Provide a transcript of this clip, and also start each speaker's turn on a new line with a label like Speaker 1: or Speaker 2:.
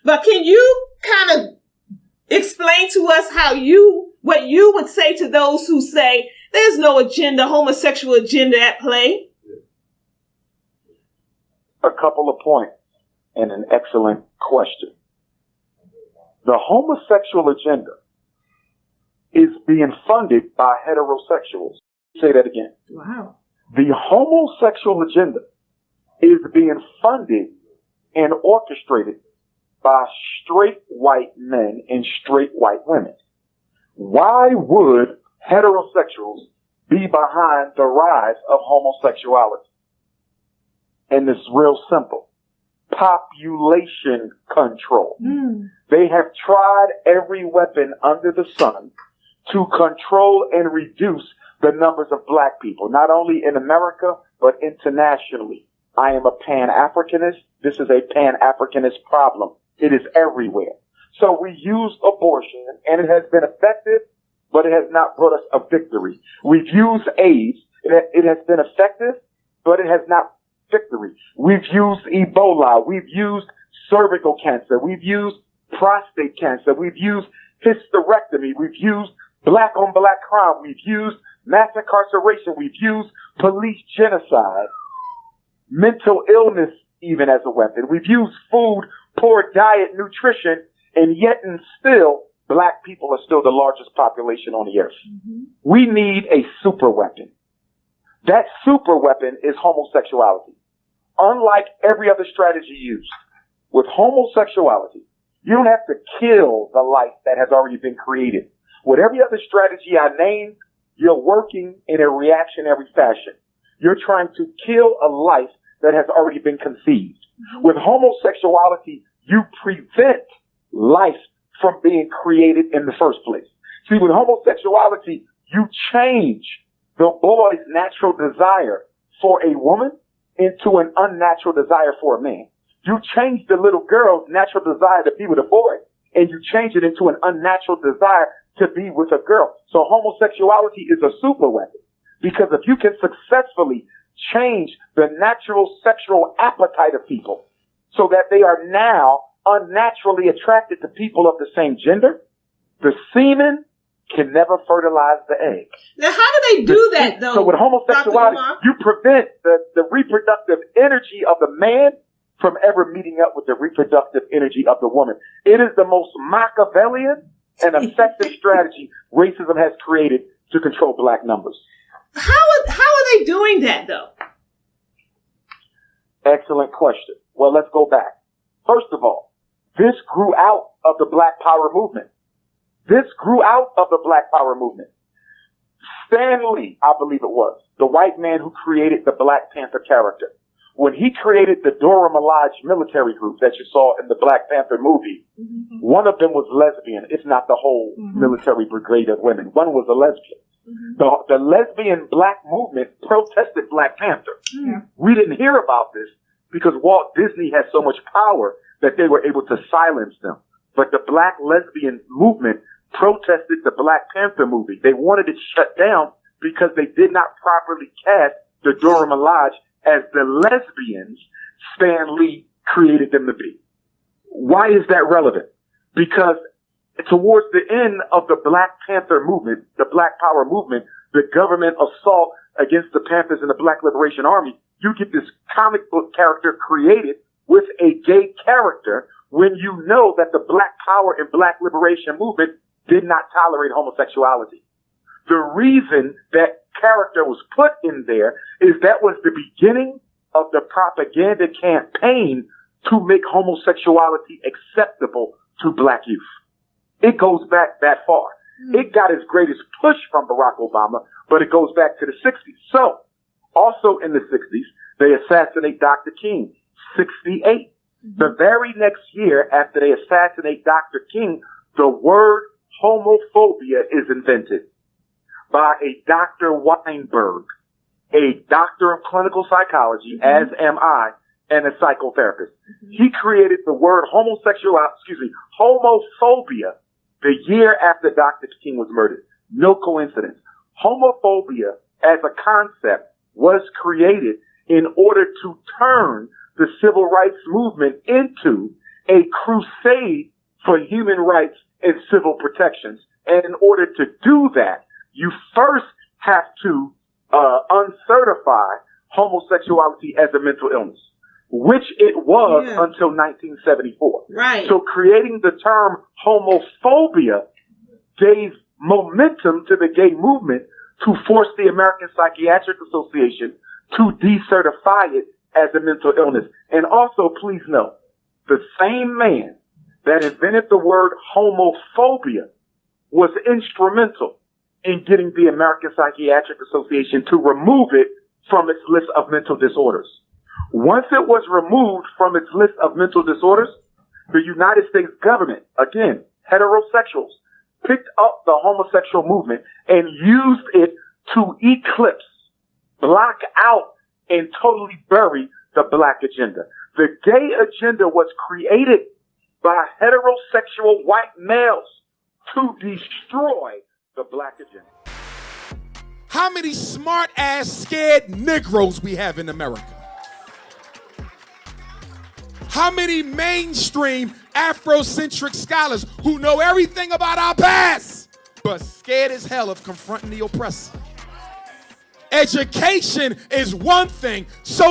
Speaker 1: But can you kind of explain to us what you would say to those who say there's no agenda, homosexual agenda at play?
Speaker 2: A couple of points and an excellent question. The homosexual agenda is being funded by heterosexuals. Say that again.
Speaker 1: Wow.
Speaker 2: The homosexual agenda is being funded and orchestrated by straight white men and straight white women. Why would heterosexuals be behind the rise of homosexuality? And it's real simple. Population control. They have tried every weapon under the sun to control and reduce the numbers of black people, not only in America, but internationally. I am a Pan-Africanist. This is a Pan-Africanist problem. It is everywhere. So we use abortion, and it has been effective, but it has not brought us a victory. We've used AIDS. It has been effective, but it has not victory. We've used Ebola. We've used cervical cancer. We've used prostate cancer. We've used hysterectomy. We've used black on black crime. We've used mass incarceration. We've used police genocide, mental illness even as a weapon. We've used food, poor diet, nutrition, and yet and still, black people are still the largest population on the earth. We need a super weapon. That super weapon is homosexuality. Unlike every other strategy used, with homosexuality, you don't have to kill the life that has already been created. With every other strategy I named, you're working in a reactionary fashion. You're trying to kill a life that has already been conceived. With homosexuality, you prevent life from being created in the first place. See, with homosexuality, you change the boy's natural desire for a woman into an unnatural desire for a man. You change the little girl's natural desire to be with a boy, and you change it into an unnatural desire to be with a girl. So homosexuality is a super weapon, because if you can successfully change the natural sexual appetite of people so that they are now unnaturally attracted to people of the same gender, the semen can never fertilize the egg.
Speaker 1: Now, how do they do that, though?
Speaker 2: So with homosexuality, you prevent the reproductive energy of the man from ever meeting up with the reproductive energy of the woman. It is the most Machiavellian and effective strategy racism has created to control black numbers.
Speaker 1: How are they doing that, though?
Speaker 2: Excellent question. Well, let's go back. First of all, this grew out of the Black Power movement. This grew out of the Black Power movement. Stan Lee, I believe it was, the white man who created the Black Panther character. When he created the Dora Milaje military group that you saw in the Black Panther movie, one of them was lesbian, if not the whole military brigade of women. One was a lesbian. The lesbian black movement protested Black Panther. We didn't hear about this because Walt Disney had so much power that they were able to silence them. But the black lesbian movement protested the Black Panther movie. They wanted it shut down because they did not properly cast the Dora Milaje as the lesbians Stan Lee created them to be. Why is that relevant? Because towards the end of the Black Panther movement, the Black Power movement, the government assault against the Panthers and the Black Liberation Army, you get this comic book character created with a gay character when you know that the Black Power and Black Liberation movement did not tolerate homosexuality. The reason that character was put in there is that was the beginning of the propaganda campaign to make homosexuality acceptable to black youth. It goes back that far. It got its greatest push from Barack Obama, but it goes back to the 60s. So, also in the 60s, they assassinate Dr. King, 68. The very next year after they assassinate Dr. King, the word homophobia is invented by a Dr. Weinberg, a doctor of clinical psychology, as am I, and a psychotherapist. He created the word homophobia the year after Dr. King was murdered. No coincidence. Homophobia as a concept was created in order to turn the civil rights movement into a crusade for human rights and civil protections. And in order to do that, you first have to uncertify homosexuality as a mental illness, which it was until 1974.
Speaker 1: Right.
Speaker 2: So creating the term homophobia gave momentum to the gay movement to force the American Psychiatric Association to decertify it as a mental illness. And also, please note, the same man that invented the word homophobia was instrumental in getting the American Psychiatric Association to remove it from its list of mental disorders. Once it was removed from its list of mental disorders, the United States government, again, heterosexuals, picked up the homosexual movement and used it to eclipse, block out, and totally bury the black agenda. The gay agenda was created by heterosexual white males to destroy the black agenda.
Speaker 3: How many smart-ass scared Negroes we have in America? How many mainstream Afrocentric scholars who know everything about our past, but scared as hell of confronting the oppressor? Education is one thing, social